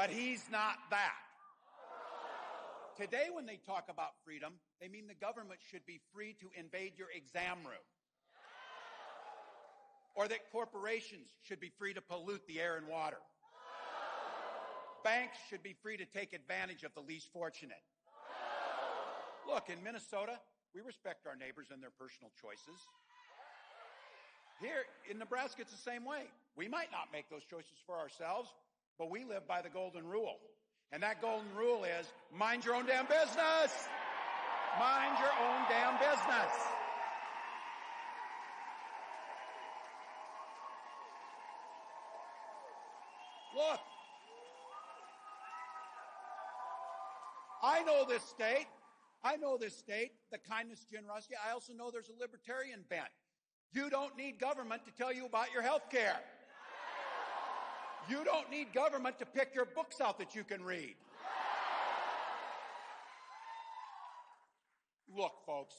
But he's not that. Today, when they talk about freedom, they mean the government should be free to invade your exam room. Or that corporations should be free to pollute the air and water. Banks should be free to take advantage of the least fortunate. Look, in Minnesota, we respect our neighbors and their personal choices. Here in Nebraska, it's the same way. We might not make those choices for ourselves, but we live by the golden rule. And that golden rule is, mind your own damn business. Mind your own damn business. Look, I know this state. The kindness, generosity. I also know there's a libertarian bent. You don't need government to tell you about your health care. You don't need government to pick your books out that you can read. Look, folks,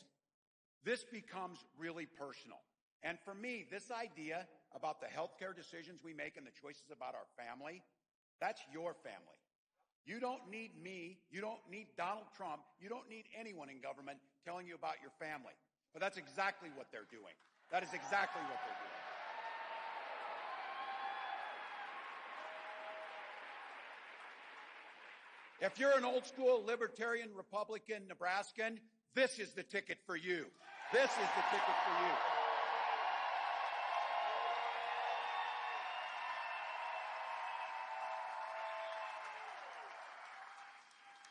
this becomes really personal. And for me, this idea about the healthcare decisions we make and the choices about our family, that's your family. You don't need me. You don't need Donald Trump. You don't need anyone in government telling you about your family. But that's exactly what they're doing. That is exactly what they're doing. If you're an old school libertarian Republican Nebraskan, this is the ticket for you. This is the ticket for you.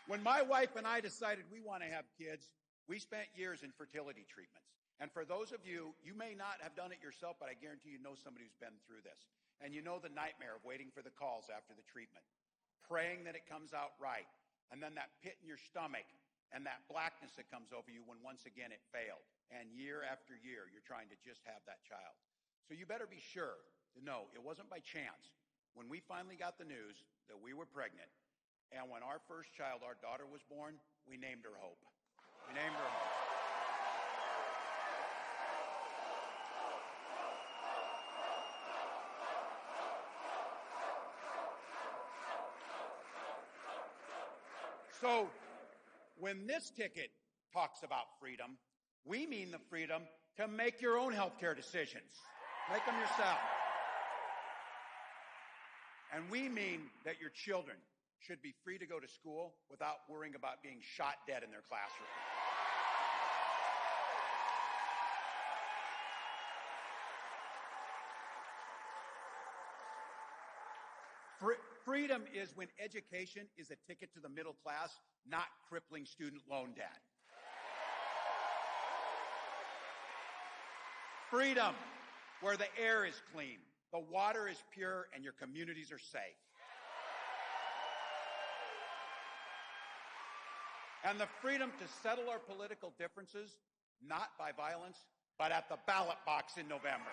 When my wife and I decided we want to have kids, we spent years in fertility treatments. And for those of you, you may not have done it yourself, but I guarantee you know somebody who's been through this. And you know the nightmare of waiting for the calls after the treatment, praying that it comes out right, and then that pit in your stomach and that blackness that comes over you when once again it failed. And year after year, you're trying to just have that child. So you better be sure to know it wasn't by chance. When we finally got the news that we were pregnant, and when our first child, our daughter, was born, we named her Hope. We named her Hope. So when this ticket talks about freedom, we mean the freedom to make your own healthcare decisions. Make them yourself. And we mean that your children should be free to go to school without worrying about being shot dead in their classroom. Freedom is when education is a ticket to the middle class, not crippling student loan debt. Freedom, where the air is clean, the water is pure, and your communities are safe. And the freedom to settle our political differences, not by violence, but at the ballot box in November.